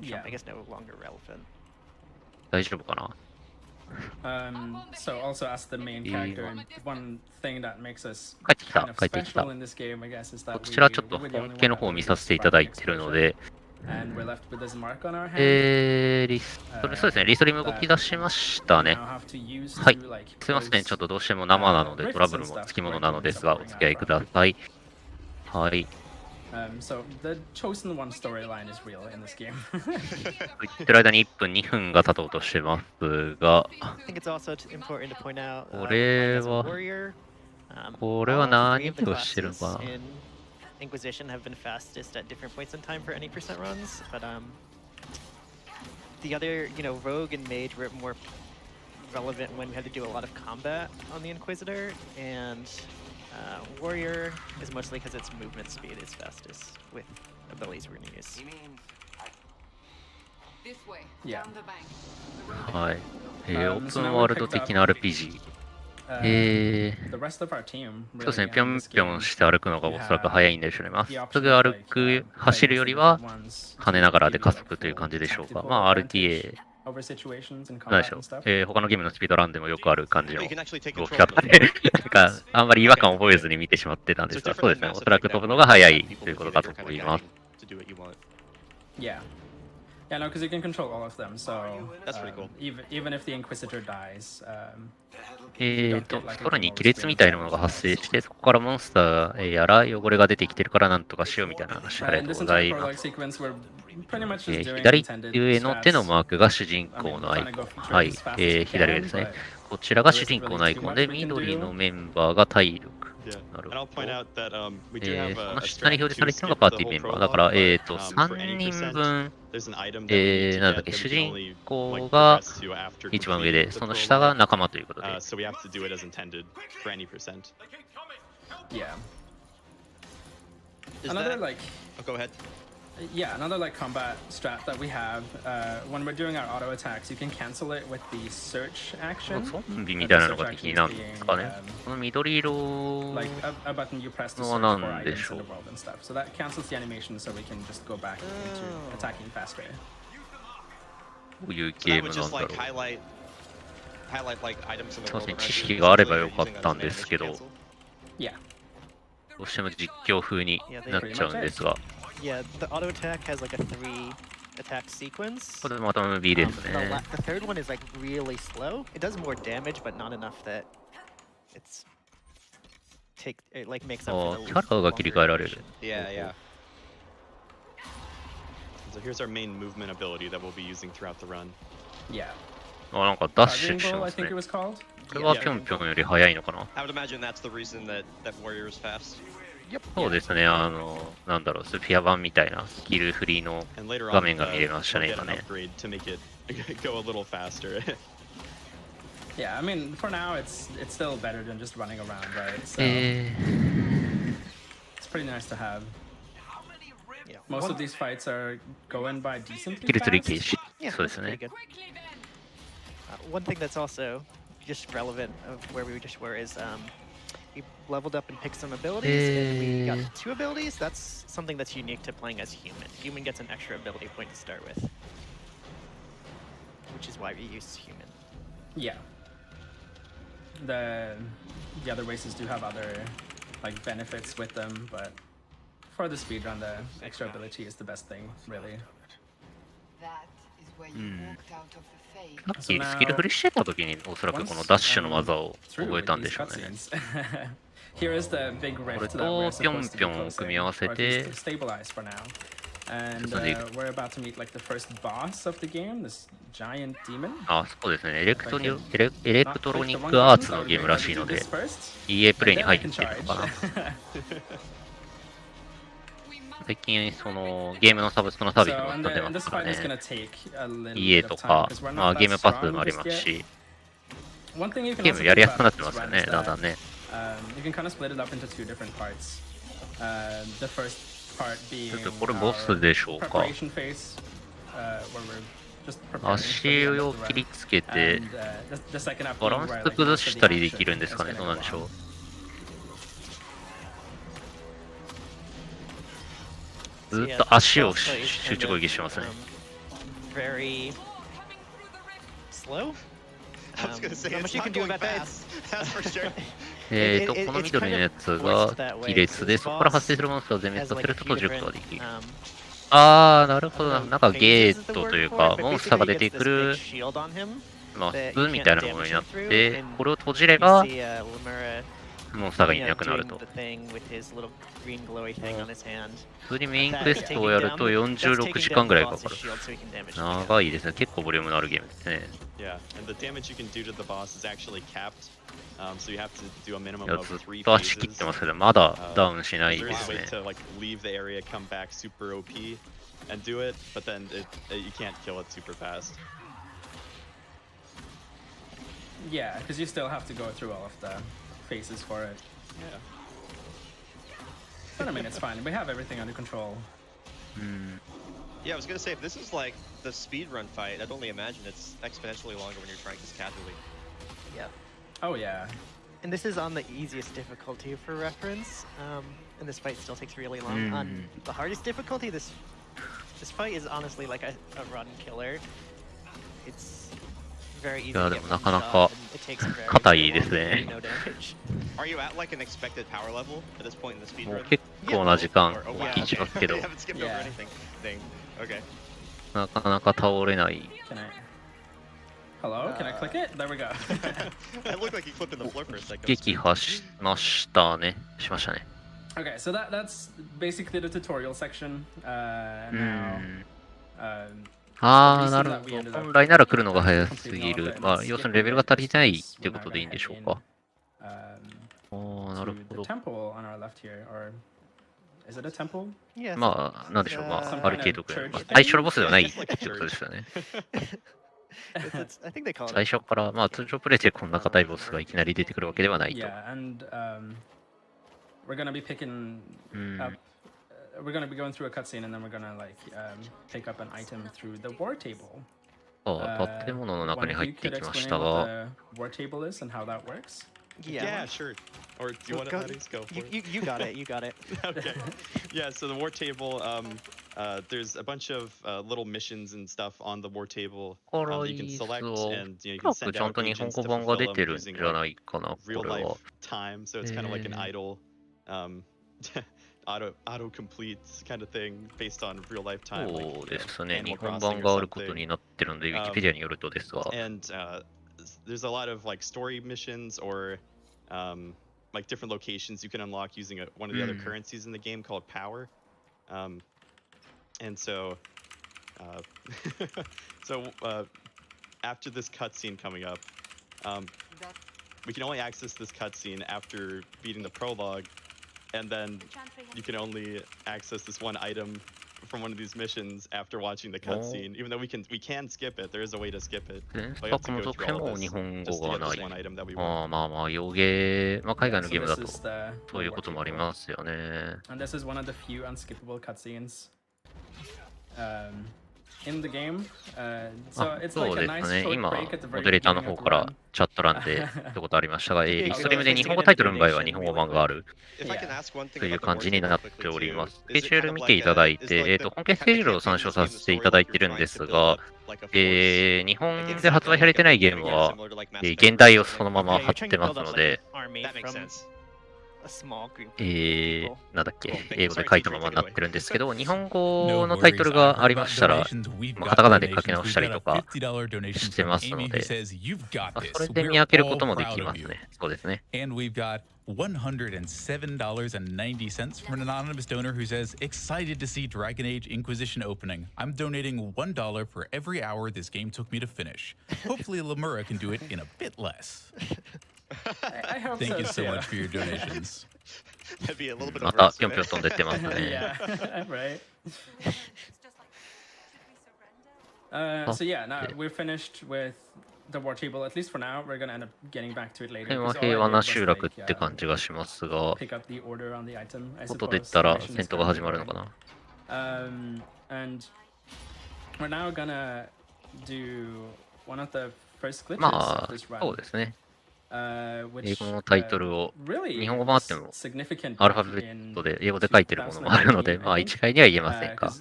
then jumping is no longer relevant. 大丈夫かな。 So also as the main character, and one thing that makes us 帰ってきた kind of 帰ってきた special in this game, I guess, is こ that ちらちょっ we と we're the 本 only 家 one の that 方を has 見 this させていただい surviving ているの exposure, で、 and we're left with this mark on our hand. そうですね、リストリム動き出しましたね。 Now have to use はい to like すいません、 close ちょっとどうしても生なのでトラブルもつきものなのですが、お付き合いください。はい。 So the chosen one storyline is real in this game. 言ってる間に1分、2分が経とうとしてますが、 I think it's also important to point out こ we're れ playing as a は、 warrior. これは All three 何 of the をしてるのか classes な。 in Inquisition have been fastest at different points in time for any percent runs, but the other, rogue and mage were more relevant when we had to do a lot of combat on the Inquisitor, and warrior is mostly because its movement speed is fastest with abilities we're gonna use. This way, Yeah. down the bank. はい。オープンワールド的な RPG。 The rest of our team そうですね、 really ぴょ in ん this ぴょん game して歩くのがおそらく早いんでしょうね。まっすぐ歩く、走るよりは跳ねながらで加速という感じでしょうか。まあ RTA、 over situations and なんで combat しょ and stuff. う。他のゲームのスピードランでもよくある感じの動き方で、なんかあんまり違和感を覚えずに見てしまってたんですが、そうですね、おそらく飛ぶのが早いということかと思います。 Yeah. Yeah, no, because you can control all of them. So That's pretty cool. Even if the Inquisitor dies, 空に亀裂みたいなものが発生して、そこからモンスターやら汚れが出てきてるからなんとかしようみたいな話あり in がと this うござ entire いま prologue す。 sequence, we're pretty much just doing 左 intended 上の手の stats. マークが主人公のアイコン。はい、左上ですね。こちらが主人公のアイコンで、緑のメンバーが体力。 Yeah. なる And I'll ほ point ど。 out that we do have こ a, の a 下に strat 表示さ to れているの skip がパー the ティー whole メンバー。 prologue, だから、 but 3 for any 人 percent, 分、 there's an item that we need to なんだっ get け、 that 主 we can 人 only 公 like が progress to after 一番上 completing で、 the その下が prologue. 仲間ということで。 So we have to do it as intended for any percent. Yeah. Is Another that... like Oh, go ahead. Yeah, another like combat strat that we have when we're doing our auto attacks, you can cancel it with the search action. ゾンビみたいなのが敵なんですかね。この緑色 Like a button you press to のは search 何 for で items しょ in う。 the world and stuff. So that cancels the animation, so we can just go back into attacking faster. どういう So ゲ that ーム would なん just だろ like う。 highlight like items in the そうです world ね、 around 知 you 識があれば essentially よかっ using た that ん as an ですけ animation ど、 cancel. Yeah. どうしても実況風になっちゃうんですが、 Yeah, the auto attack has like a 3 attack sequence. これまた MB です The ね。 the third one is like really slow. It does more damage, but not enough that it like makes あ up あ、 for キ the ャラが切り替えられる。 Yeah, yeah. So here's our main movement ability that we'll be using throughout the run. Yeah. あ、なんかダッシュ Charging し bow, ま I す think ね it。was called. これはぴょんぴょんより速いのかな。 I would imagine that's the reason that warrior is fast. そうですね、なんだろう、スフィア版みたいなスキルフリーの And later 画 on, 面が見れましたね、 we'll 今 get an ね。 upgrade to make it go a little faster. Yeah, I mean, for now, it's still better than just running around, right? So ス it's pretty nice to have. Yeah. Most of these fights are going by decently キルツリ fast. ケーシ。 Yeah, そうです that's ね pretty。good. One thing that's also just relevant of where we just were is we leveled up and picked some abilities, and we got 2 abilities. That's something that's unique to playing as human. Human gets an extra ability point to start with, which is why we use human. Yeah. The other races do have other like benefits with them, but for the speedrun, the extra ability is the best thing, really. That is where you walked out of the fade. さっきスキルフリしてた時におそらくこのダッシュの技を Through 覚え with たん these でしょうね。 cutscenes. Here is the big これ rift that と we're ぴょん supposed to ぴょ be んを組み closing, 合わせ or at て least stabilize for now. And we're about to meet like the first boss of the game, this giant demon. あ、そうですね。エレクトロニックアーツのゲームらしいので、EA プレイに入ってるのかな。最近そのゲームのサブスクのサービスも出てますからね。EA とか、まあ、ゲームパスもありますし、ゲームやりやすくなってますよね、だんだんね。You can kind of split it up into 2 different parts. The first part being これボスでしょうか。 preparation phase, where we're just preparing 足を切りつけて、 the second half バランス崩したりできるんですかね、どうなんでしょう。ずっと足を集中攻撃してますね。very slow. I was gonna say not it's much you not can do going about that. fast. That's for sure. この緑のやつが亀裂で、そこから発生するモンスターを全滅させるとプロジェクトができる。あー、なるほどな。なんかゲートというか、モンスターが出てくる、まあ、巣みたいなものになって、これを閉じれば、モンスターがいなくなると。普通にメインクエストをやると46時間ぐらいかかる。長いですね。結構ボリュームのあるゲームですね。Yeah, and the damage you can do to the boss is actually capped. So you have to do a minimum いや of ずっ 3と足切ってますけど、まだダウンしない There で is す a ね way。to like leave the area, come back super OP, and do it, but then you can't kill it super fast. Yeah, because you still have to go through all of the phases for it. Yeah. But I mean, it's fine. We have everything under control. Yeah, I was gonna say if this is like the speedrun fight, I'd only imagine it's exponentially longer when you're trying this casually. Yeah. Oh yeah. And this is on the easiest difficulty for reference. And this fight still takes really long. On the hardest difficulty, this fight is honestly like a run killer. It's very easy to get one shot, and it takes very, very long with no damage. Are you at like an expected power level at this point in the もう speedrun? 結構な時間 Or, oh wow, 気しますけ you ど、 haven't skipped over Yeah. anything. Dang. Okay. なかなか倒れない。 Can I? Hello? Can I click it? There we go. It looked like you flipped in the floor for a second. 撃破しましたね。しましたね。Okay, so that's basically the tutorial section. Now,あー、なるほど。本来なら来るのが早すぎる。まあ、要するにレベルが足りないっていうことでいいんでしょうか。あー、なる to ほ the ど。 temple on our left here, or is it a temple? Yeah. まあ、なんでしょう。まあ、 Some バリ kind ケー of ドくらい。 church 最初のボスではないってことですよね。 I think they call it. 最初から、まあ、通常プレイでこんな硬いボスがいきなり出てくるわけではないと。 Yeah, and we're gonna be picking up. We're gonna be going through a cutscene, and then we're gonna like pick up an item through the war table. 建物の中に One 入 of っ you て could きま explain した what が、 the war table is and how that works. Yeah, sure. Or do you want to let us go for it? You got it. You got it. Okay. Yeah, so the war table, there's a bunch of little missions and stuff on the war table これ that you can いい select, そう and you お know, そ you ら can く send ちゃん out と日本 agents 語 to 版が fulfill 出 them てるん using じゃ like ないかな、こ real れは life。time. So it's kind of like an idle, auto-complete kind of thing based on real life time. そうですね。 Animal 日本 Crossing 版 or があること something. になってるんで、ウィキペディアによるとですが。 And there's a lot of like story missions or like different locations you can unlock using one of the other currencies in the game called power. And so, after this cutscene coming up, we can only access this cutscene after beating the prologue, and then you can only access this one item from one of these missions after watching the cutscene. Even though we can skip it, there is a way to skip it. 前 But you have 作 to の go 続 through 編 all も of 日 this 本 just 語 to が get な this い。 one item that we ま want. あまあまあ、洋芸、まあ海外のゲームだ So と this is the そういうこともありますよね。 And this is one of the few unskippable cutscenes in the game. So あ it's そう like a です nice ね。 short 今、 break at the モ very デレーターの beginning 方 of the から run. チャット欄で一言ありましたが、リストリームで日本語タイトルの場合は日本語版がある If I can ask one thing という about the 感 war じに table なっ quickly ており too, ます。ス is ケ it ジュー kind ル of 見 like ていただい is て、 like the 本家スケジュールを campaign 参 in 照 this さ game せ the てい story ただい where てる you're んで trying す to build が、 up like a force? 日本 Like, で it's 発 not 売されてない like ゲ a ーム yeah, は、 similar to like Mass Effect 現代を or そのまま Yeah, you're 貼っ trying て to ま build す up の like で、 an army That makes from sense. a small group of people. なんだっけ Cool. Thank you. 英語で Sorry, 書いた TJ, まま take にな it ってるんですけ away. ど、日本 No 語のタイト worries. ル I があ heard りま about したら、 donations. We've まあ got カタカナで書き donations. 直 We've したり got と a か$50 donation して from ますの Amy who で、 says, "You've got まあ this. それで We're 見分けるこ all ともで proud き of ます you." ね。そうですね。 And we've got $107.90 from an anonymous donor who says, "Excited to see Dragon Age Inquisition opening. I'm donating $1 for every hour this game took me to finish. Hopefully Lemuura can do it in a bit less." I hope Thank so you so too. much for your donations. That'd be a little bit またぴょんぴょん overestimated. 飛んでってますね。 Yeah, right. So yeah, now we're finished with the war table. At least for now, we're gonna end up getting back to it こ later. れは because all 平 I 和 did な was 集落 like, って感じがしますが、 pick up the order on the item. I 外出 suppose た the ら mission is 戦闘が currently 始まるのか going. な。 And we're now gonna do one of the first glitches ま of あ this、run. そうですね。英語のタイトルを日本語版あってもアルファベットで英語で書いてるものもあるので、まあ一概には言えませんが、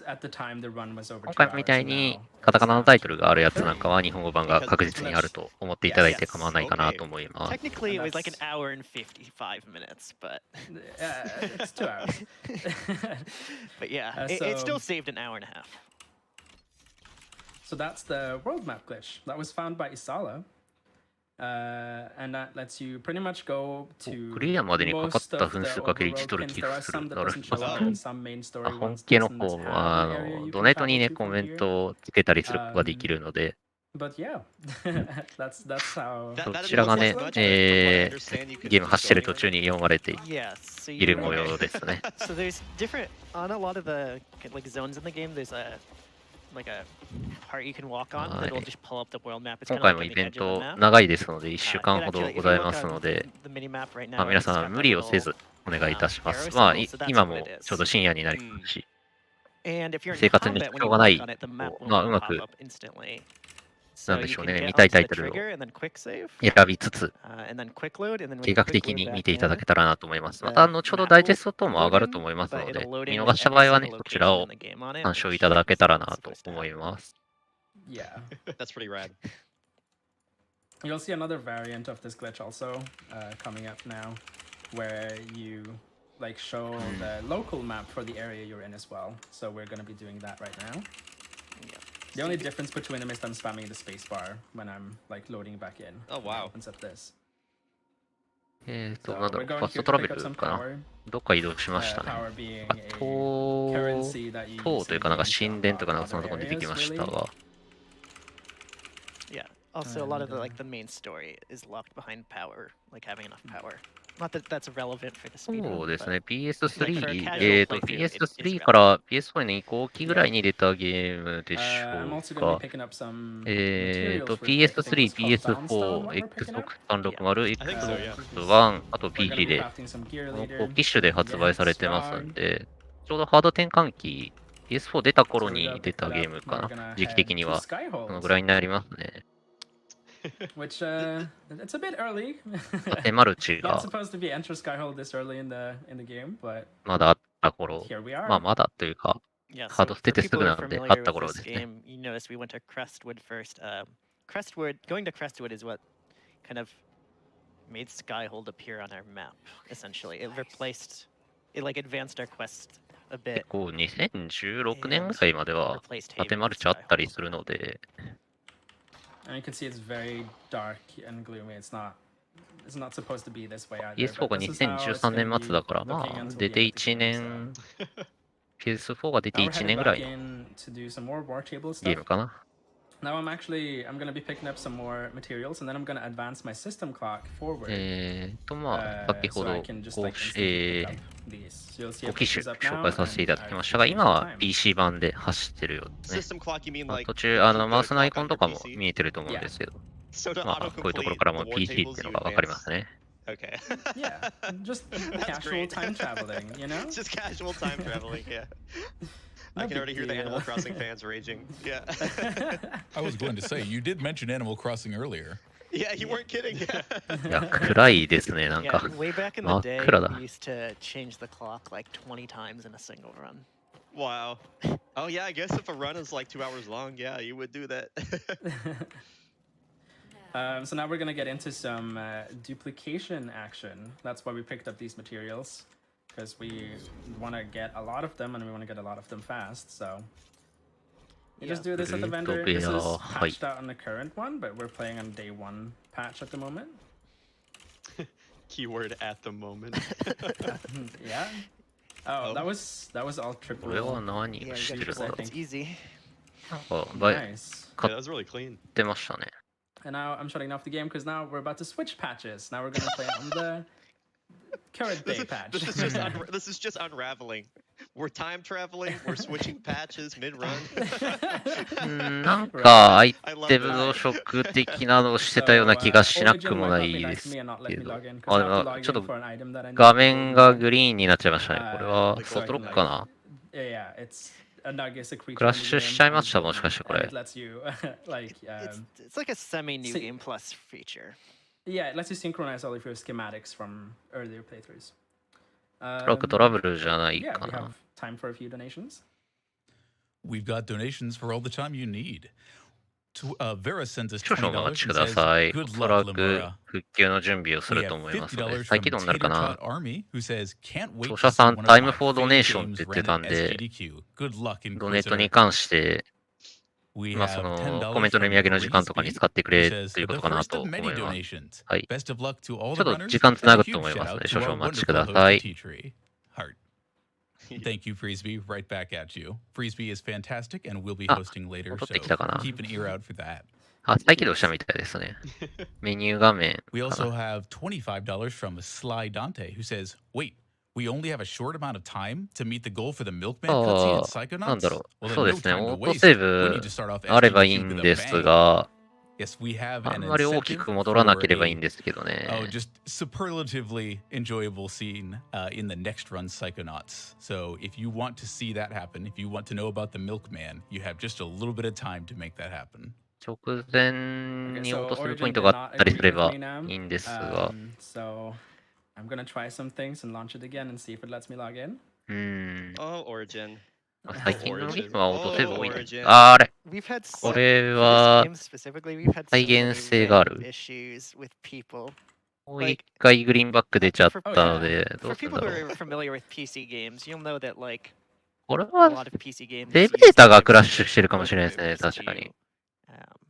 今回みたいにカタカナのタイトルがあるやつなんかは日本語版が確実にあると思っていただいて構わないかなと思います。Technically, it was like an hour and 55 minutes, but it's 2 hours. but yeah, it still saved an hour and a half. So that's the world map glitch that was found by Isala. And that lets you pretty much go to クリアまでにかかっ most た of 分 the 数かける overworld 1ドル hints. 寄 There 付 are する some な that る doesn't ほ show ど。 up, and some main story 本 ones 家の doesn't 方 have は an area you ド can ネートに travel ね、 to コ from メン here. トをつけたりすることができるので、But yeah, that's how. こちらがね、 That ゲ understand you can ーム走ってる just 途中に読まれて Yeah, so いる you 模様ですね。 so there's different on a lot of the like zones in the game. There's a like a part you can walk on that'll just pull up the world map. It's 今 kind 回 of も like イ on ベ the ン edge of the ト map. 長いですので、1週 It 間ほど actually, ご if ざ you い look ます on ので、 the mini map right まあ now, 皆 it's さ got ん that 無理を little せずお願いいたしま arrow す。まあ symbol, so that's 今 what も it is. ちょうど深夜になりますし、 And if you're in 生活に combat, 支 when 障 you がない walk on it, the map まあ won't うま pop く up instantly. な So んで you しょう can ね、 get 見たい onto タイ the トルを trigger and then quick save, 選びつつ、 and then quick load, and then when 計 you 画 quick 的 load に back 見ていただ in, けたらなと思います。ま the た後ほど map ダイジェ will スト等も load 上がる in, と思いますの but で、 it'll load 見 in 逃 with した場合 every はね、 single そちら location を in the game on it, 参照 which いただけたら is なと supposed to 思い happen. ます。 Yeah. That's pretty rad. You'll see another variant of this glitch also coming up now, where you like show the local map for the area you're in as well. So we're going to be doing that right now. Yeah. The only difference between them is I'm spamming the spacebar when I'm like loading back in. Oh, wow. It opens up this. なんだ So ろ we're う、 going ファス here ト to トラベ pick up ル some かな。 power. どっか移動しましたね。 Power being あ a と、 currency that you 塔 use という in かなんか games to 神殿とか unlock なんかそん other なところに出てき areas, ました really. が、 Yeah. Also, a lot of the And, like the main story is locked behind power, like having enough power. Not that that's relevant for the speed そう run, です but ね、PS3、like for a casual playthrough, PS3 it is から PS4 に移行期ぐらいに出たゲームでし I'm ょ also う going to か be。picking up some materials real quick. I think PS3、 it's called Boundstone, PS4、what we're picking up. Xbox360、I think so, yeah. Xbox One、あとWe're gonna PC be で、 crafting some gear この later. 機種で発売されてます Strong. んで、ちょうどハード転換期、PS4 出た頃 So we're に gonna 出 pick た that ゲー up. ム We're か gonna な。時期 head 的に to は、 Sky その Holes, ぐらいになりますね。 which it's a bit early. 縦マルチ Not が supposed to be enter Skyhold this early in the game, but まだあった頃、 here we まあ are. まだというか、 yeah. ハー So ド捨て for てす people ぐ who are なんで、あっ familiar た with 頃 this ですね。 game, you notice we went to Crestwood first. Crestwood, going to Crestwood is what kind of made Skyhold appear on our map. Essentially, it replaced, it like advanced our quest a bit. 結構2016年ぐらいまでは Replaced 縦 Haven マ with ルチあったり Skyhold. するので、 And you can see it's very dark and gloomy. It's not supposed to be this way either. PS4 が but this is how it's 2013 gonna 年 be 末だから、 looking まあ until 出 the て end of the 1 game, so. 年、PS4 が出て Now we're 1 heading 年ぐら back いの in to do some more war table ゲー stuff. ムかな。 Now I'm gonna be picking up some more materials, and then I'm gonna advance my system clock forward. まあ、先ほ So ど I can just こ like う instantly pick up these. So you'll see 5 it 機種 pushes up 紹 now, 介させていただき and ま I've したが、 just 今 wasted は time. PC 版で走ってるようですね。 System clock, you mean まあ like 途中、 keep マウ the スのアイ clock コン on と your かも PC? 見えてると思うんですけど、 So to まあ、こういうところ autocomplete から the も war PC ってい tables うの you がわかりま advance? すね。 Okay. Yeah, just That's casual great. time traveling, you know? Just casual time traveling, yeah. I No can already big hear the deal. Animal Crossing fans raging. Yeah. I was going to say, you did mention Animal Crossing earlier. Yeah, you weren't kidding. いや、暗いですね、なんか。 Yeah, way back in the 真っ day, 暗だ。 we used to change the clock like 20 times in a single run. Wow. Oh yeah, I guess if a run is like 2 hours long, yeah, you would do that. So now we're gonna get into some duplication action. That's why we picked up these materials, because we want to get a lot of them and we want to get a lot of them fast. So you just do this at the vendor. This is patched out on the current one, but we're playing on day 1 patch at the moment. Keyword at the moment. Yeah. Oh, that was all こ triple. れは何 Yeah, を you して got る triple. の It's easy. なんか、バイ Nice. Yeah, that was really clean. ってましたね。 And now I'm shutting off the game because now we're about to switch patches. Now we're gonna play on the current day patch. This is just unraveling. We're time traveling. We're switching patches mid-run. なんか、アイテム増殖的なのをしてたような気がしなくもないですけど。あ、でもちょっと画面がグリーンになっちゃいましたね。これはソフトロックかな。 Yeah, it's a Nugget creature. クラッシュしちゃいました、もしかしてこれ。 It lets you like It's like a semi-new see- game plus feature. Yeah, it lets you synchronize all of your schematics from earlier playthroughs. トラックトラブルじゃない Yeah, か we な。 have time for a few donations. We've got donations for all the time you need. Vera sends us 少々お $20 待ちく and だ says, さい。お "Good そら luck, く Lemuura." 復旧の準備をす We ると have 思いますので、 $50再 from 起動になるか Tater な Tot。Army, who says, "Can't wait 著 to 者 see さ one ん、 of タイム my フォード favorite ネーションっ games て言って ran た at んで、 SGDQ. Good luck, ドネートに Inquisitor." 関して、 We まあそ have の $10コメントの from 読み上げの時間とかに Breezy, 使ってく who れ says, というこ "The とかな first と of 思 many います。 donations. はい。 Best of luck to all ちょ the っと runners, 時間つ and な a ぐと huge 思いま shout すの out で、 to 少 our 々お待ちく wonderful だ host さい。 T-Tree. Heart. Thank you, Freesby. Right back at you. Freesby is fantastic, and we'll be あ、 hosting later, 戻っ so てきたかな。 keep an ear out for that. あ、再起動したみたいですね。メニュー画面 We か also な。 have $25 from Sly Dante, who says, "Wait, we only have a short amount of time to meet the goal for the Milkman cutscene in ああ、なんだ Psychonauts? ろう。 Well, そう then で no すね。 time オ to ートセ waste. ー We need ブ to start off あればいい SGDQ ん with a です bang. が、 Yes, we have あ an んまり大き incentive く戻らな for ければいい a んですけどね。 just superlatively enjoyable scene in the next run Psychonauts. So if you want to see that happen, if you want to know about the Milkman, you have just a little bit of time to make that happen. 直前 Okay, に応 so 答するポイ Origin ント did があっ not たりす agree れ with ば me now. いいんですが、So I'm gonna try some things and launch it again and see if it lets me log in. Oh, Origin. 最近のゲームはオートセーブ多いんだ。 Origin. あれ We've had こ so, れ for は this game specifically, we've had so 再 many 現性がある。 random issues with people. もう一回グリーンバック出ちゃったの Oh, で、ど For うするん people だ who ろう。 are familiar with PC games, you'll know that like これ a は lot of PC games セー use ブデータが different クラッシュしてるかもしれないですね。 modes 確かに。 to,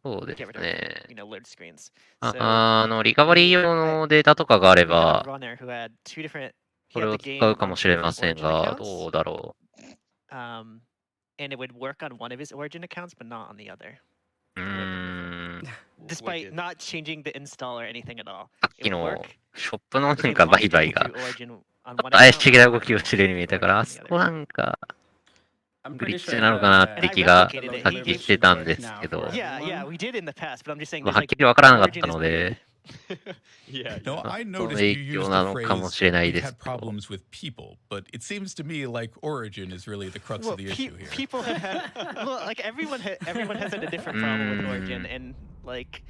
そうで get す rid of, ね。 load screens. リカバリー用のデータとかがあれ We had a ば、 runner who had two different, そ he れ had を the game 使うかも on し two れま different せん Origin が、 accounts. どうだろ And it would work on one of his Origin accounts, but not on the other. う。Despite Wicked. not changing the install or anything at all. さっ It き would の work. ショップのな If he んか売 launched 買 it が、 into Origin on ちょっ one と怪 account, しげな but 動 not きをしてるように見えたから、あそ on the こ other. なんか、 I'm グリ pretty ッ sure チなのかなって気が And I さっ replicated き it. してたんですけ now ど、 for Yeah, yeah, everyone. we did in the past, but I'm just saying まあ there's はっ like きりわからなかっ Origin た is の weird. で、 Yeah. No, yeah. I その noticed 影 you 響 used な the のかも phrase, しれない we've です had けど、 problems with people, but it seems to me like Origin is really the crux Well, of the issue here. people have had, well, like everyone has had a different problem with Origin, Mm. and like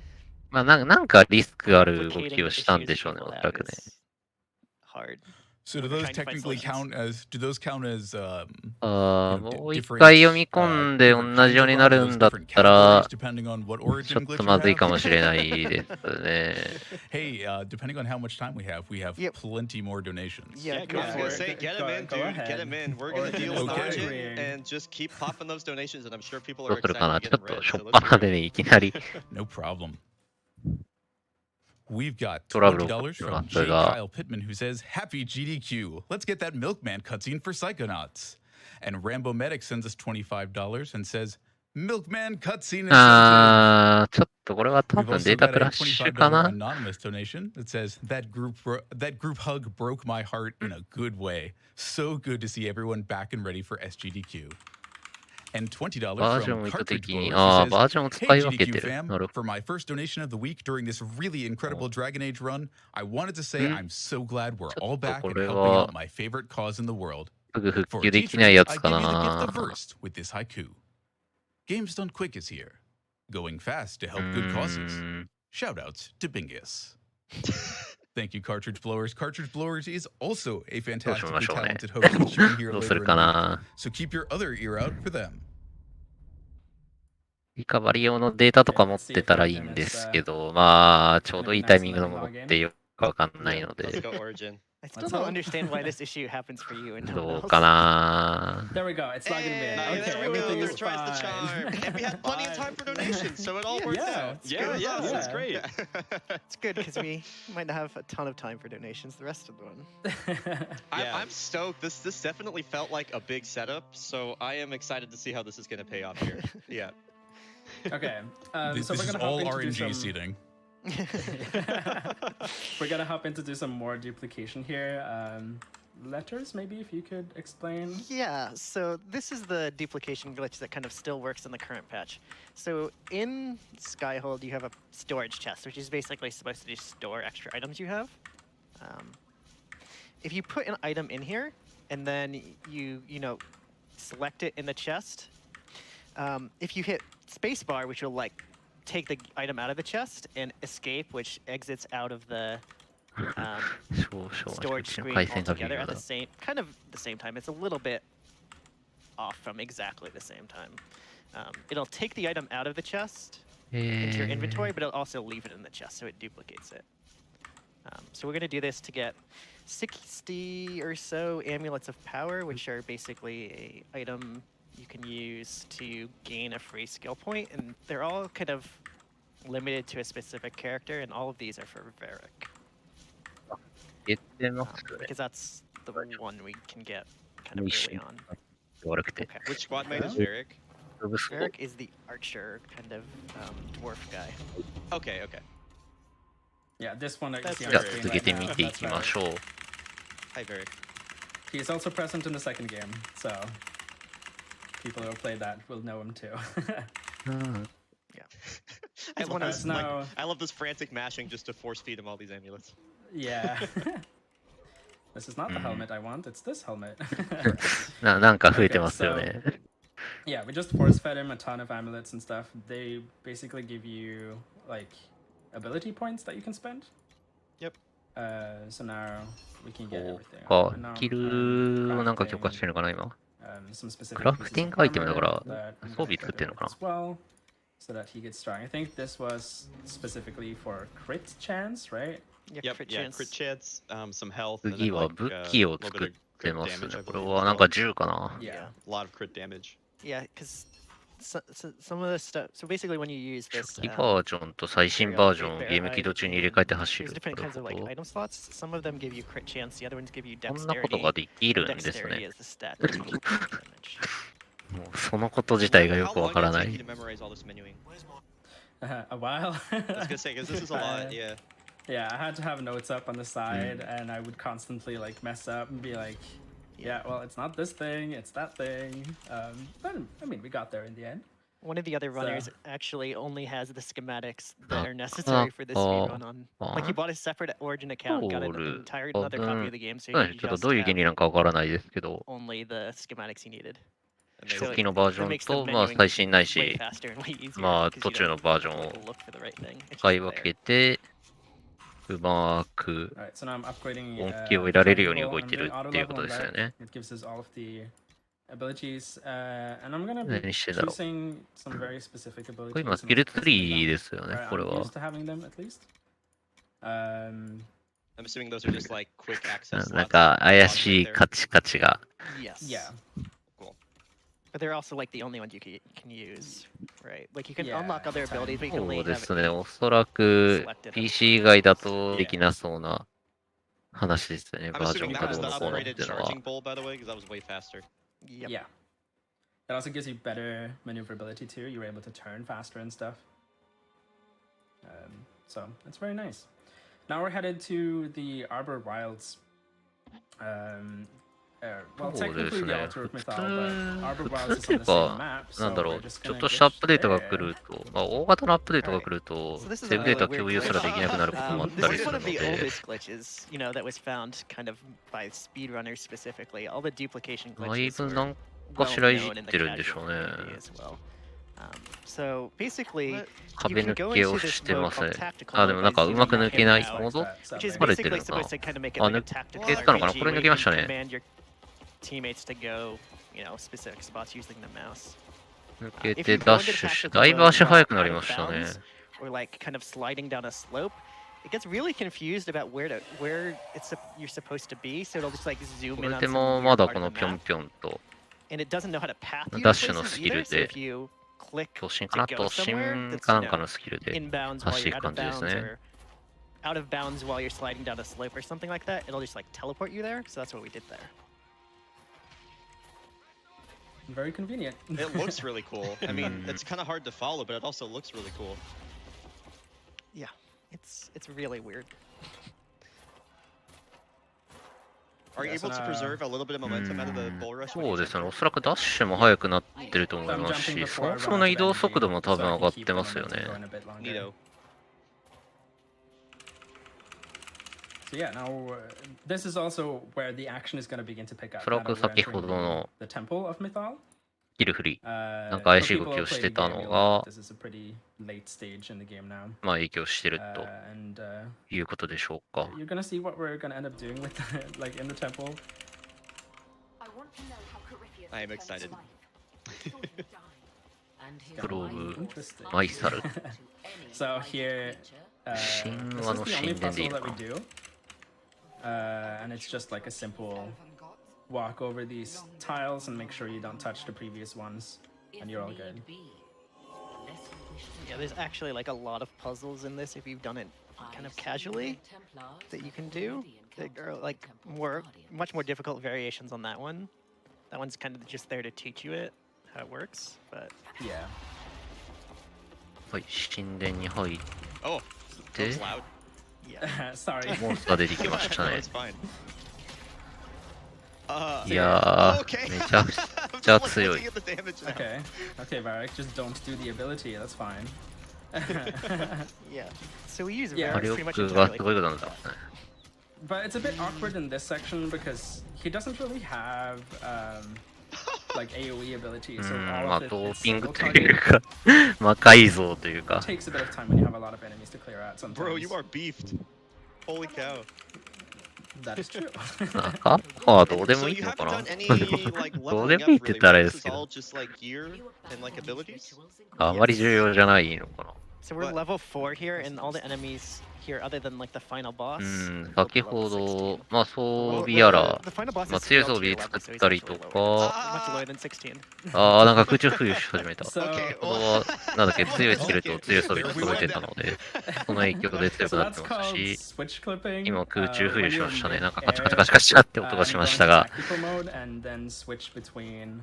まあなんかリスクある動 replicating き the をしたん issues で that しょうね、 people おそら have くね。 is hard. So do We're those trying to find technically solutions. count as? Do those count as? ああ、 You know, もう一 different, 回読み込んで different 同じ kinds よう of に run? な Are る those んだっ different たら、 categories depending on what ちょ Origin っと glitch ま you ずい have? かもしれないですね。Hey, depending on how much time we have Yep. plenty more donations. Yeah, I go was for gonna it. say, get him in, Go dude. ahead. Get him in. We're gonna Origin deal is with not Origin agreeing. and just keep popping those donations, and I'm sure people ど are うする excited か to な。ち get ょ them っと read. しょ So っぱ let's な do で it. ね、いきなり No problem. We've got トラブル $20 起こってま from す J. が、 Kyle Pittman, who says, "Happy GDQ. Let's get that Milkman cutscene for Psychonauts." And Rambo Medic sends us $25 and says, "Milkman cutscene incentive." あー、ちょっとこれは多 We've 分デ also ータ got ク a ラッシュか $25な。 anonymous donation that says that group hug broke my heart in a good way. So good to see everyone back and ready for SGDQ. And $20バージョン from を意図 Cartridge 的に、 Blowers ああ、 who バージョンを says, 使 "Hey い分けて GDQ る。 fam, なるほ for my first donation of the week during this really incredible Dragon Age run, I wanted to say I'm so glad we're all back and helping out my favorite cause in the world. ど。すぐ復 For 旧 a できない T-Tree, や I つか give you the gift な。 of verse with this haiku. Games Done Quick is here. Going fast to help good causes. Shoutouts to Bingus. Thank you, Cartridge Blowers. Cartridge Blowers is also a fantastically talented host, which you can hear どうす later る in か the week. な。 So keep your other ear out for them. リカバリー用のデータとか持ってたらいいんですけど、まあ、ちょうどいいタイミングのものってよくわかんないの Let's で、 go Origin. I still don't understand why this issue happens for you and no ど one う else. かな。 There we go. It's logging me in. Hey, Okay, there we go. everything There is tries the fine. charm. And we had plenty of time for donations, so it all worked Yeah, out. it's Yeah, good. yeah, that's Yeah. great. It's good because we might not have a ton of time for donations the rest of the one. Yeah. I'm stoked. This definitely felt like a big setup, so I am excited to see how this is going to pay off here. Yeah. Okay, This, so this we're is gonna all hop into do RNG some. seating. We're gonna hop into do some more duplication here. Letters, maybe if you could explain. Yeah, so this is the duplication glitch that kind of still works in the current patch. So in Skyhold, you have a storage chest, which is basically supposed to just store extra items you have. If you put an item in here, and then you select it in the chest, if you hit spacebar, which will like take the item out of the chest and escape, which exits out of the storage screen altogether at the same time. It's a little bit off from exactly the same time. It'll take the item out of the chest into your inventory, but it'll also leave it in the chest, so it duplicates it. So we're going to do this to get 60 or so amulets of power, which are basically a item you can use to gain a free skill point, and they're all kind of limited to a specific character, and all of these are for Varric. Because that's the one we can get kind of early on. Okay. Which squad mate is Varric? Varric is the archer, kind of dwarf guy. Okay. Yeah, this one is the Hi, Varric. He is also present in the second game, so people who have played that will know him too. Yeah. I love this frantic mashing just to force feed him all these amulets. Yeah. This is not the helmet I want, it's this helmet. Yeah, we just force fed him a ton of amulets and stuff. They basically give you like ability points that you can spend. Yep. So now we can get everything. キルをなんか強化してるのかな今。 some specific クラフティングアイテムだから装備作ってるのかな。 So that he gets strong. I think this was specifically for crit chance, right? Yep, crit chance, some health. 次は武器を作ってますね。これはなんか銃かな。 Yeah, a lot of crit damage. Yeah, because some of the stuff. So basically, when you use this, 初期バージョンと最新バージョンをゲーム起動中に入れ替えて走る。 there's different kinds of like item slots. Some of them give you crit chance. The other ones give you こんなこと dexterity. ができるんです Dexterity ね。 is the stat that you can damage. もうそのこと自体がよくわからない。 A while. I was gonna say because this is a lot. Yeah. Yeah, I had to have notes up on the side, and I would constantly like mess up and be like, "Yeah, well, it's not this thing, it's that thing." But I mean, we got there in the end. One of the other runners actually only has the schematics that are necessary for this speedrun on. Like he bought a separate Origin account, got an entire another copy of the game, so he ちょっと just どういう原理なんかわからないですけど、 only the schematics he needed. 初期のバージョンと、まあ最新ないし、まあ途中のバージョンを使い分けて、うまく恩恵を得られるように動いてるっていうことですよね。 abilities, and I'm gonna be 何してんだろう。 choosing some very specific こ abilities. れ今スキルツリーですよね、 Right, これ I'm は。 used to having them at least. I'm assuming those are just like quick access. なんか怪しいカチカチが。 Yes. Yeah. Cool. But they're also like the only ones you can use, right? Like you can Yeah, unlock other abilities, but you can そ only うで have すね、おそらく PC 以外だとできなそうな話ですね、 I'm バージョ assuming ン that が was どう the のこうのっ upgraded ていうのは。 charging bowl, by the way, because that was way faster. Yep. Yeah. It also gives you better maneuverability too. You're able to turn faster and stuff. So it's very nice. Now we're headed to the Arbor Wilds. Well, technically the Altar of Mythology, but Arbor 普 Wilds 通 is って on 言 the え same map. ば、なんだろ So う、 we're just ちょっ gonna としたアップデートが get 来ると、まあ、大型のアップデートが来ると、 So this is セーブデータ a weird 共有すらできなくなることもあっ This たり is す one る of の the で、 oldest glitches, you know, that was found kind of by speedrunners specifically. All the duplication だい glitches ぶ were なんか well しらいじ known っ in the てるんでしょ casual うね。 community as well. So basically, you 壁 can 抜 go け into を this してま mode す called ね。 tactical あ、でも mode なん by かうまく zooming 抜けない in and モー out, ド which is バレて basically るの supposed to kind of make it あ、 like a 抜 tactical けたのかな RPG これ where 抜 you けまし can たね。 command your teammates to go, you know, specific spots using the mouse. 抜け If て you ダ go ッ into シュして、 tactical だいぶ mode 足速くな out り of ましたね。 bounds, or like kind of sliding down a slope, it gets really confused about where you're supposed to be, so it'll just like zoom こ in れ on で some も weird まだ part こ of の the ぴょん map, ぴょんと、 and it doesn't know how to path you ダッ to シュの places スキル either. So で、 if you click 突進か to な go 突 somewhere 進 that's, か you なんか know, のスキルで inbounds while 走 you're る out 感 of じです bounds ね。 or out of bounds while you're sliding down a slope or something like that, it'll just like teleport you there. So that's what we did there. Very convenient. It looks really cool. I mean, it's kind of hard to follow, but it also looks really cool. Yeah, it's really weird. Are you able to preserve a little bit of momentum out of the bull rush? そうですね、おそらくダッシュも速くなってると思いますし、そもそもの移動速度も多分上がってますよね。 Neato. So yeah, now this is also where the action is going to begin to pick up. おそらく Now we're 先ほ entering どの the Temple of Mythology. キルフリー。なんか For IC people 動 who き have をし played て the た game, の you'll know が that、this is a pretty late stage in the game now. まあ影響してると And いうことでしょうか。 you're gonna see what we're gonna end up doing with like in the temple. I am excited. プロブ、 Interesting. マイサル。 So here, this 神 is 話の the 神 only 殿でいい puzzle の that か we な。 do. And it's just like a simple walk over these tiles and make sure you don't touch the previous ones, and you're all good. Yeah, there's actually like a lot of puzzles in this if you've done it kind of casually that you can do. There are like much more difficult variations on that one. That one's kind of just there to teach you it, how it works, but Yeah. はい、神殿に入っ Oh, て that was loud. yeah. Sorry. モンスター出てきましたね It's。fine. いや Okay. ー、めちゃくちゃ強い Looking。at the damage now. Okay. Okay, Varric, just don't do the ability. That's fine. Yeah. So we use Yeah. 火 Varus pretty much 力が entirely. すごいことなんだ。 But it's a bit awkward in this section because he doesn't really have like AoE ability, う so ん、 all まあ of it ドー is ピング single という target. か、魔改造というか。 Takes a bit of time when you have a lot of enemies to clear out sometimes. Bro, you are beefed. Holy cow. That is true. なんかはどうでも So いい you のか haven't な done any like どうで leveling もいい up って言 really, ったらあれ right? で This す is けど。 all just like gear and like abilities. あまり重要じゃないのかな。 So we're What? level 4 here, and all the enemies here, other than like the final boss, うん、 will be 先 level ほど、 16. まあ装 Well, 備やら、 the final boss まあ is 強い still 装備 tier level, 作 so っ he's たり actually と lower か、 than, much lower than 16. ああ、なんか空中浮遊し始めた。 So, Okay, これは、なんだっけ、強いスキルと強い装備と揃えてたので、その影響で強く so なっ that's てます called し、 switch clipping. 今空中浮遊 when し you're ましたね。 in なんかカチカチ air, カチカチって音が you し go ま into したが、 tactical mode and then switch between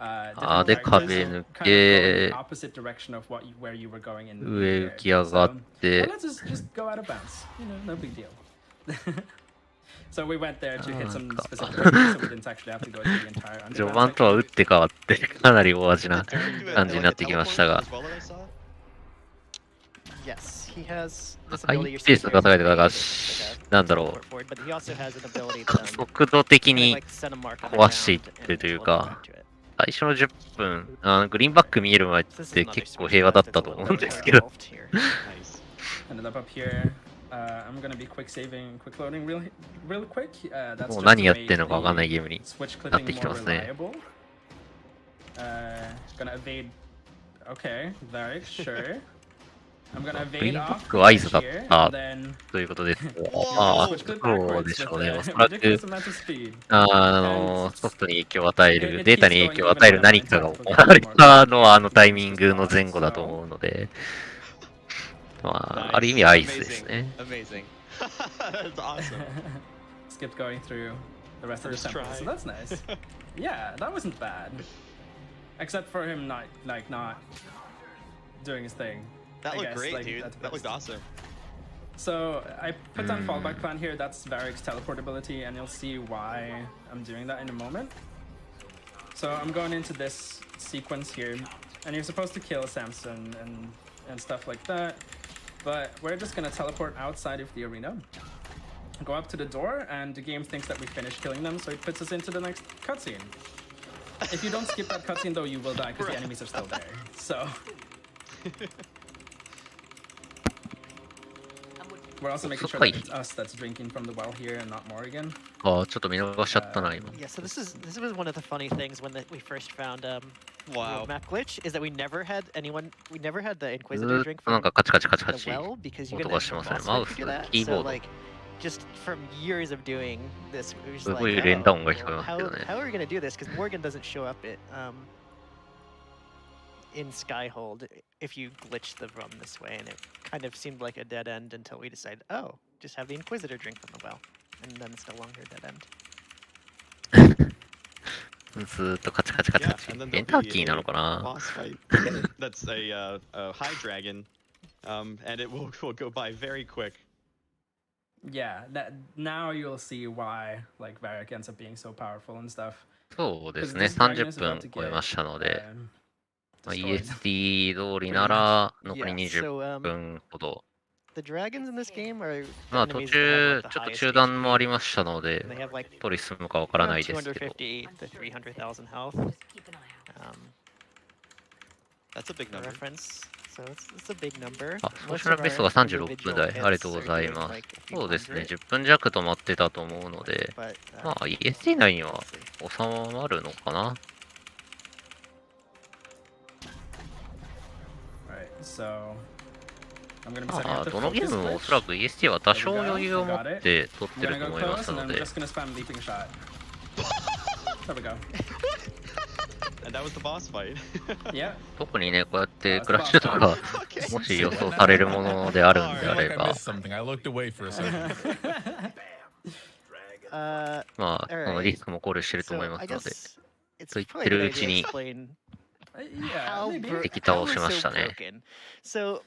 あーで different 壁 characters, 抜 so kind of go け the opposite direction of where you were going in the 上 air. 浮き上がっ So, て well, let's just go out of bounds. You know, no big deal. So we went there to hit some specific targets, so we didn't actually have to go to the entire 序 underground 盤とは打 section. って変わってかなり大味な Did Derek do 感じに like な a ってきま teleport したが、 as well that I saw? Yes, he has this 回 ability. ペースが高いとかが、 like a なんだろ teleport forward, but he also has an ability う、 to 速度的 kind of に like set a mark on the 壊していっ ground て and という teleport か、 back to it. 最初の10分、グリーンバック見える前っ So this is て another 結構 switch 平和だっ left. た It's と a 思 little うんで bit す more けど、 involved here. Nice. Ended up up here. I'm gonna be quick saving, quick loading real quick. That's もう just 何 to やってん make のかわかんない the ゲームに switch なって clipping きて more ますね。 reliable. Gonna evade. Okay, Varric, sure. I'm gonna グリ evade ーンバッ off クは合図だっ here, た and then ということです。 Whoa! まあ、 switch clip そうで backwards しょ with うね。 a おそらく、 ridiculous amount of speed. ソフトに影響を与える、 It データに keeps 影響 going を even 与える when 何 I'm かが tactical 行われ getting more たのは、あの confident タイ in ミン just グの spot. 前後だと So 思うので、まあ、 Nice. ある意味合図ですね。 Amazing. That's awesome. skip going through the rest of the First temple. try. So that's nice. Yeah, that wasn't bad. Except for him not doing his thing. That I looked guess, great, like, dude. at That looked best. awesome. So I put down fallback plan here. That's Varric's teleport ability, and you'll see why I'm doing that in a moment. So I'm going into this sequence here, and you're supposed to kill Samson and stuff like that. But we're just gonna teleport outside of the arena, go up to the door, and the game thinks that we finished killing them, so it puts us into the next cutscene. If you don't skip that cutscene, though, you will die because the enemies are still there. So we're also making sure that it's us that's drinking from the well here and not Morrigan. ああ、ちょっと見逃しちゃったな、今。 Yeah, so this was one of the funny things when we first found Wow. map glitch is that we never had the ず Inquisitor ー drink っとなん from かカチカチカチカ the チ well because you 音 get が an してますね。 boss マ fight ウ if ス you do、that. キーボ So ード。 like just from years of doing this, it was す like, ごい連打音が oh, 聞こえ well, ますけどね。 how are we gonna do this? Because Morgan doesn't show up in Skyhold if you glitch the run this way, and it kind of seemed like a dead end until we decided, oh, just have the Inquisitor drink from the well, and then it's no longer a dead end. ずーっとカチカチカチカ Yeah, チ。 and then エン there'll ター be キーなのかな boss fight. That's a high dragon, and it will go by very quick. Yeah, that now you'll see why like Varric ends up being so powerful and stuff. そうです Because ね。 this dragon 30 is 分 about to 超え get ましたので、 まあ、 destroyed. EST 通りなら残り Yeah, 20 so 分ほど。 the dragons in this game are まあ the 途 enemies that have 中 like the ちょっと highest 中断もあり HP. ましたので And they have like 取り進むかわからない around ですけど、 250 to 300,000 health. That's a big For number. reference. So it's a big number. あ、ソーシャルベストが36分台。ありがとうございます。そうですね、10分弱止まってたと思うので、まあ、EST 内には収まるのかな。まあ、どのゲームもおそらく EST は多少余裕を持って取ってると思いますので。And that was the boss fight. 特にね、こうやってクラッシュとか、もし予想されるものであるんであれば、まあ、そのリスクも考慮してると思いますので、と言ってるうちに、敵倒しましたね。So,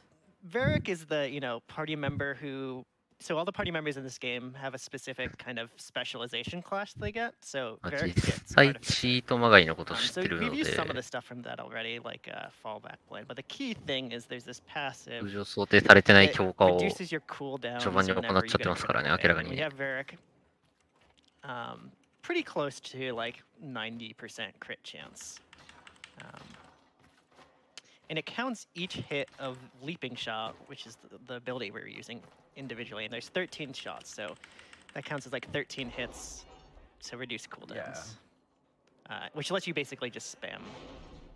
Varric is the, party member who. So all the party members in this game have a specific kind of specialization class they get. So Varric gets実際チートまがいのこと知って so る we've の used で、 some of the stuff from that already, like fallback plan. But the key thing is there's this passive 通常想定されてない強化を reduces your cooldowns 序盤に行っ whenever ちゃ you ってま get すからね、 a 明らか crit. に We have Varric pretty close to like 90% crit chance. And it counts each hit of leaping shot, which is the ability we're using individually. And there's 13 shots, so that counts as like 13 hits to reduce cooldowns. Which lets you basically just spam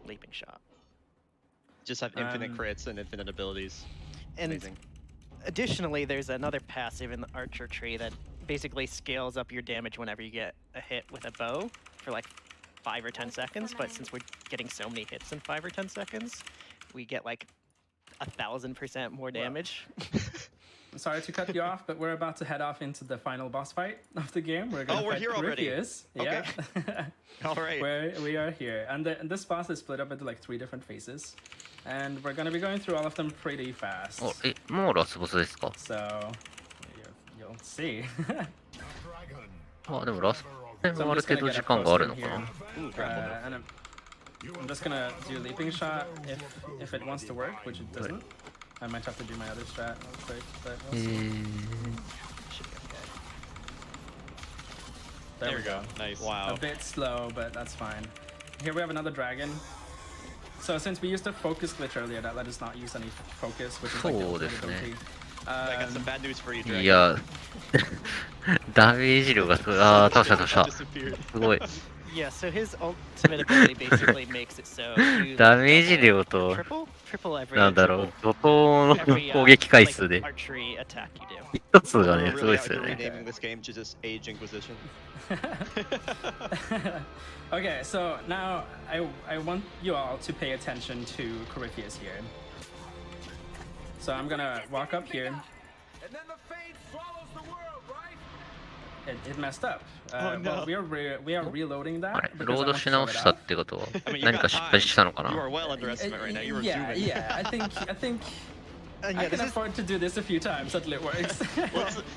leaping shot. Just have infinite crits and infinite abilities. And Amazing. Additionally, there's another passive in the archer tree that basically scales up your damage whenever you get a hit with a bow for like 5 or 10 seconds. But since we're getting so many hits in 5 or 10 seconds, we get like 1,000% more damage. I'm sorry to cut you off, but we're about to head off into the final boss fight of the game. We're going to fight here already. Corypheus. Okay. Yeah. All right. We are here. And this boss is split up into like 3 different phases. And we're going to be going through all of them pretty fast. もうラスボスですか？ So, you'll see. あ、でもラスボスもある程度時間があるのかな。 and I'm just gonna do leaping shot if it wants to work, which it doesn't. I might have to do my other strat real quick, but we'll see. There we go. Nice. Wow. A bit slow, but that's fine. Here we have another dragon. So since we used a focus glitch earlier, that let us not use any focus, which is like the ultimate ability. I got some bad news for you, Dragon. いや、ダメージ量がすごい。ああ、倒した倒した。すごい。 Yeah, so his ultimate ability basically makes it so you ダメージ量と、 triple every なんだろう、怒涛の攻撃回数で、 archery attack you do. 一つがね、 We're すごい really ですよ out ね。 renaming this game to just Age Inquisition. Okay, so now I want you all to pay attention to Corypheus here. So I'm gonna walk up here. And then the fate swallows the world, right? It messed up. Oh, no. But we are reloading あ that. れ、 because ロー I ド want to し show 直 it したっ off. てことは、 I mean, you 何 got か失敗したのか You な？ are well underestimating right now. You were zooming. Yeah, I think I Yeah, can afford to do this a few times until it works.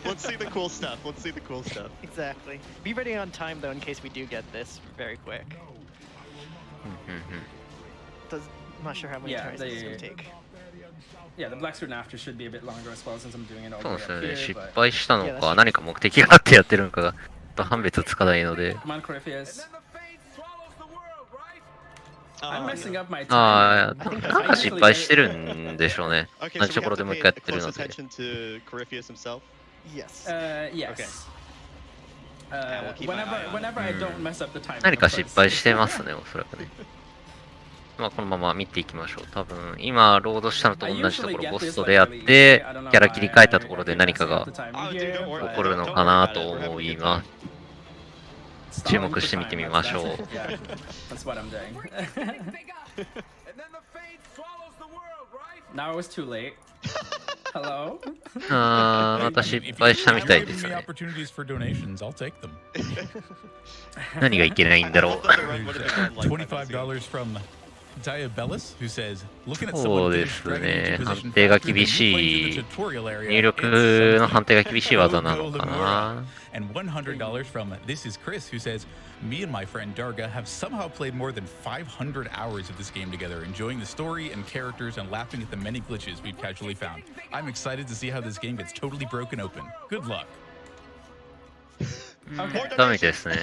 Let's see the cool stuff. Let's see the cool stuff. Exactly. Be ready on time though in case we do get this very quick. I'm not sure how many Yeah, tries this is gonna take. Yeah, the black suit and after should be a bit longer as well since I'm doing it all そう the です way よ up ね。 here. 失 But 敗したのか、何か目的があってやってるのかが、ちょっと判別つかないので。 come on, Corypheus. Then the fate swallows the world, right? I'm messing up my あ time. あ、なんか失敗してるんでしょうね。 Okay, 同 so じと we ころ have で to もう一 pay 回やってる close ので。 attention to Corypheus himself. Yes. Yes. Okay. Uh, we'll keep an eye on whenever I don't mess up the time. 何か失敗してますね、おそらくね。まあこのまま見ていきましょう。多分今ロードしたのと同じところボストでやってキャラ切り替えたところで何かが Oh, dude, don't worry 起こるのかなと思います。注目して見てみましょう。 Yeah, that's what I'm doing. And then the fate swallows the world, right? Now it's too late. Hello? あー、また失敗したみたいですね。 opportunities for donations, I'll take them. 何がいけないんだろう。 $25 from Diabellus, who says, looking at そう someone で finish す Dragon ね。 Age 判 position 定が faster than 厳 you し went い to the tutorial area, 入力の判定が厳しい技なのかな。 And $100 from This is Chris, who says, me and my friend Darga have somehow played more than 500 hours of this game together, enjoying the story and characters and laughing at the many glitches we've casually found. I'm excited to see how this game gets totally broken open. Good luck. More ダメですね。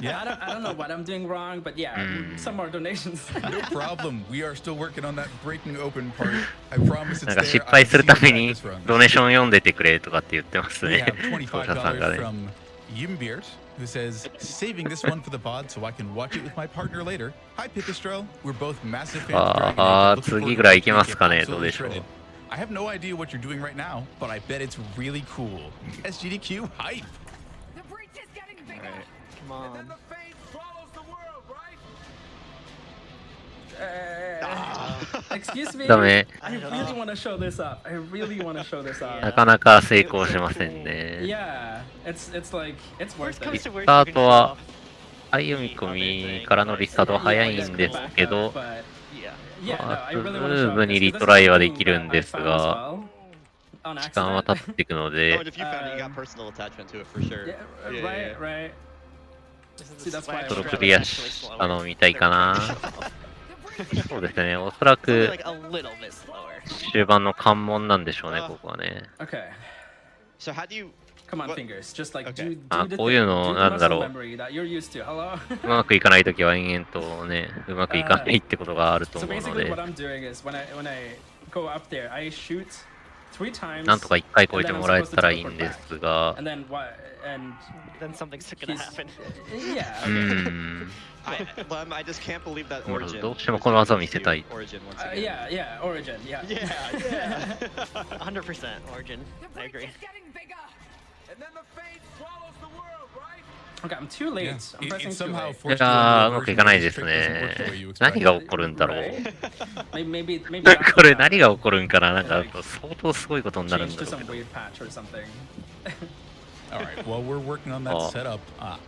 Yeah, I don't know what I'm doing wrong, but yeah, some more donations. No problem. We are still working on that breaking open part. I promise it's なんか there. 失敗するため I've に seen practice runs. ドネーション読んでてくれとかって言ってます We ね。 have 奏者さんが $25 ね。 from Yimbeert, who says, saving this one for the pod so I can watch it with my partner later. Hi, Pipistrel. We're both massive fans of Dragon Age. あー、 and looking forward 次 to ぐらいい making けます it かね、どう absolutely でしょう。 shredded. I have no idea what you're doing right now, but I bet it's really cool. SGDQ hype. The breach is getting bigger. Alright, come And then on. the fate swallows the world, right? Excuse me. ダメ。 I really want to show this up. I really want to show this な up. かなか成功しませんね。 Yeah, it's like it's worth Worst comes it. to worst, スタ you ー can ト show は off. 読み込みからのリスタートは早いんですけど、 But Yeah. yeah, no, I ス really ム want to ー show ブ this. に This リ is トライは something できる that ん I です found as が、 well, on 時間は accident. 経っていくの Oh, で and、if you found it, you got personal attachment to it for sure. Yeah, Yeah, right, yeah. right. This is See, the that's why I そろ was クリアしたのを見たいかな。そうですね、おそら Only く like a little bit slower. 終盤の関門なんでしょうね、ここはね。 Okay, So how do you? come on, What? fingers. Just like Okay. do あ、 the こういう thing. の Do the なんだ muscle ろう。 memory that you're used to. Hello. うまくいかないときは延々とね、うまくいかないってことがあると So 思うの basically, で what、I'm doing is when I go up there, I shoot 3 times. なんとか一回超えてもらえたらいいんですが、 And then what? And Then something's gonna he's- happen. yeah. うーん、 I just can't believe that なるほ Origin. どうしてもこの技を見せたい。 Origin once again. Yeah, Origin. Yeah. Yeah, yeah. 100% Origin. The I breach agree. is getting bigger. And then the fate swallows the world, right? Okay, I'm too late. Yeah. I'm It pressing too somehow late. forced you into いやー、 a うまくい version かない where で this す trick doesn't work the ね way you。 何 expect. が起こるんだろう。 Right? Maybe that's これ何が起こるんかな、なんか相当すごいことになるん change だ to ろう some けど。 weird patch or something. All right, while we're working on that Oh. setup,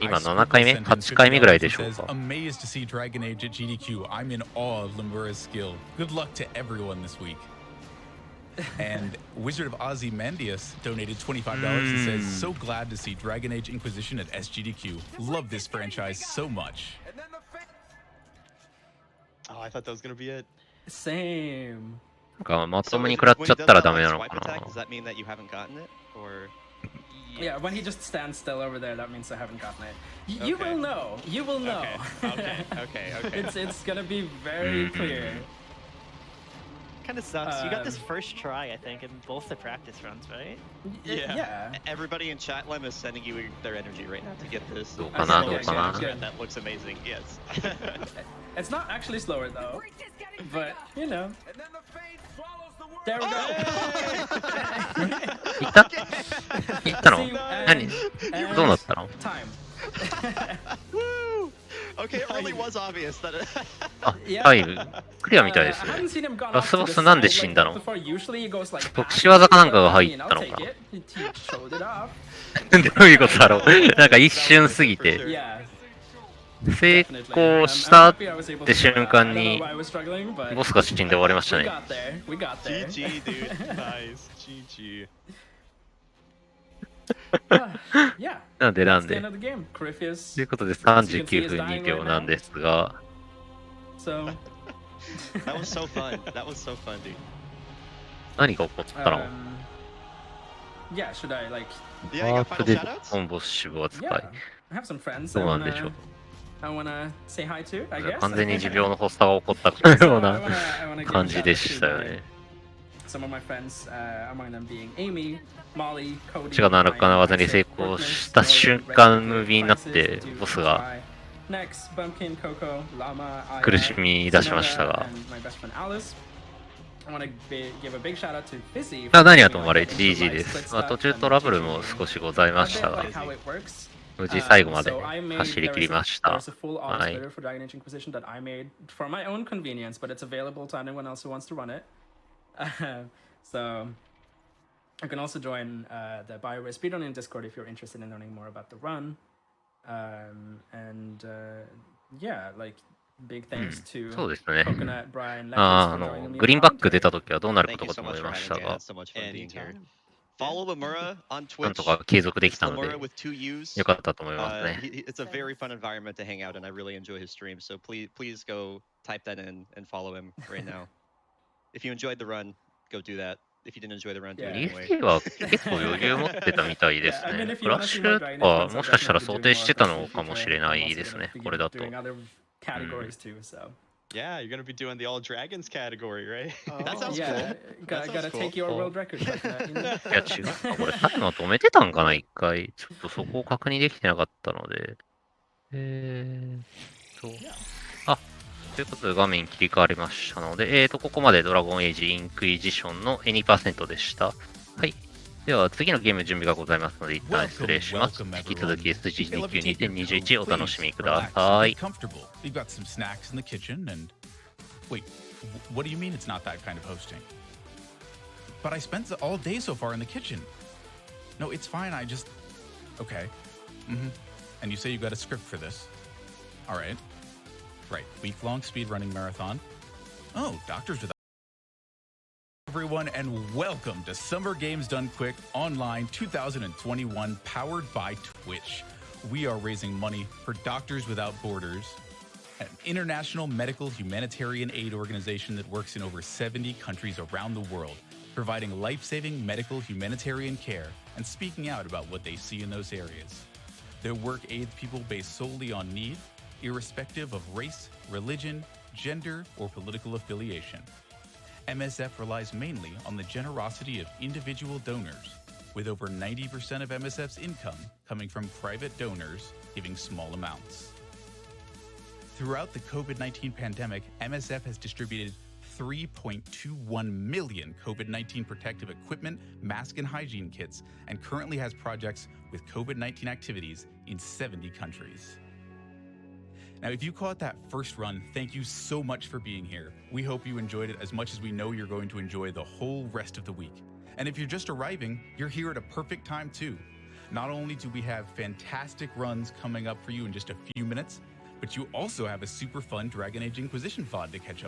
今 I 7回目 sent in 8回目ぐらいで $50 しょう and says, か。 amazed to see Dragon Age at GDQ. I'm in awe of Lemuura's skill. Good luck to everyone this week. And Wizard of Ozymandias donated $25 and says, so glad to see Dragon Age Inquisition at SGDQ. Love this franchise so much. And then the fate. Oh, I thought that was gonna be it. Same. なんかまと So も is に it- 食らっ when ちゃ he っ does たら that, ダ like, メなの swipe か attack, な。 does that mean that you haven't gotten it, or? Yeah, when he just stands still over there, that means I haven't gotten it. You Okay. will know. You will know. Okay. It's gonna be very clear. Kind of sucks. You got this Um, first try, I think, in both the practice runs, right? Yeah. Everybody in Chatlem is sending you their energy right now to get this. どうかな、 Okay, どうかな。 good. That looks amazing. Yes. It's not actually slower though, Breach is getting but bigger. you know. And then the fate swallows the world. There we go. いったいったの See, 何 and どうなったの time. Woo! Okay, it really was obvious that. あ、 Yeah. タイムクリアみたいです I ね。 haven't seen him gone ラ off ス to ボ the スなんで side 死 like んだ that の before. Usually he goes like 特 past 殊技かなんか but が I 入 mean, った I'll の take か it. He showed it off. どういうことだろう。なんか一瞬すぎて、 Yeah. 成 Definitely. 功 I'm したっ happy I was able て to do 瞬 that. 間 I don't know に why I was struggling, but ボスが死んで終わりました we ね。 got there. We got there. GG, dude. Nice. GG. Yeah. なんで That's the end of the game. Corypheus. ということで39分2秒なんですが、 So. That was so fun. That was so fun, dude. 何が起こったの Yeah, should I like? Yeah, you ワ got ープ final で shoutouts? コンボ死亡扱 Yeah, い。 I have some friends. どうなんでしょう。 I wanna say hi to. I guess. 完全に持病の発作が起こったかの So よう I な wanna give a 感じ shout で out し to たよね。 some of my friends, among them being Amy, Molly, Cody, 違う7日の技に成 Isaac, 功 Workman, した瞬 Snowy, 間 Red, ムービーになって Crisis, ボスが Next, Bumpkin, Coco, Llama, Aya, 苦しみ出しましたが、 and my best friend Alice. I want to give a big shout out to Fizzy. まあ何はともあれ GG です。まあ途中トラブルも少しございましたが、 like how it works. 無事最後まで So I made- 走り切りました。 There's a full auto はい。 splitter for Dragon Age Inquisition that I made for my own convenience, but it's available to anyone else who wants to run it. So you can also join the BioWare Speedrunning Discord if you're interested in learning more about the run. And yeah, like big thanks to そうですね。 Coconut, Brian, あ Lepis for joining me グリーンバック on 出た時はどうなるこ Thank と you か so と思 much い for ま having した me. I が had、so much fun being here. Anytime. Follow Lemuura on なん Twitch. とか継続でき It's たので Lemuura with 2 U's. よかったと思いますね。 It's a very fun environment to hang out, and I really enjoy his stream. So please go type that in and follow him right now. If you enjoyed the run, go do that. if you didn't enjoy the round two Yeah. anyway. EC は結構余裕持ってたみたいですね。 if フ you ラ wanna ッ see シ more ュ Dragon は Age もしかしたら ones, 想 I'm 定 definitely してた doing more の of か those in も the しれな future. い I'm です also ね。 gonna これだ be と。 doing other categories too, so. Yeah, you're gonna be doing the all dragons category, right? That Oh. sounds Yeah, cool. gotta That sounds take cool. your world record. But, you know. いや違うか。これタイマー止めてたんかな、一回。ちょっとそこを確認できてなかったので。あ、ということで画面切り替わりましたので、ここまでドラゴンエイジインクイジションの 2% でした。はい。では次のゲーム準備がございますので、一旦失礼します。引き続き SGDQ2021 お楽しみください。We've got some snacks in the kitchen and... Wait, what do you mean it's not that kind of hosting? But I spent all day so far in the kitchen. No, it's fine, I just... Okay. And you say you got a script for this. All right. Right, week-long speedrunning marathon. Oh, Doctors Without... Everyone, and welcome to Summer Games Done Quick Online 2021, powered by Twitch. We are raising money for Doctors Without Borders, an international medical humanitarian aid organization that works in over 70 countries around the world, providing life-saving medical humanitarian care and speaking out about what they see in those areas. Their work aids people based solely on need, irrespective of race, religion, gender, or political affiliation. MSF relies mainly on the generosity of individual donors, with over 90% of MSF's income coming from private donors giving small amounts. Throughout the COVID-19 pandemic, MSF has distributed 3.21 million COVID-19 protective equipment, mask, and hygiene kits, and currently has projects with COVID-19 activities in 70 countries. Now, if you caught that first run, thank you so much for being here. We hope you enjoyed it as much as we know you're going to enjoy the whole rest of the week. And if you're just arriving, you're here at a perfect time too. Not only do we have fantastic runs coming up for you in just a few minutes, but you also have a super fun Dragon Age Inquisition VOD to catch up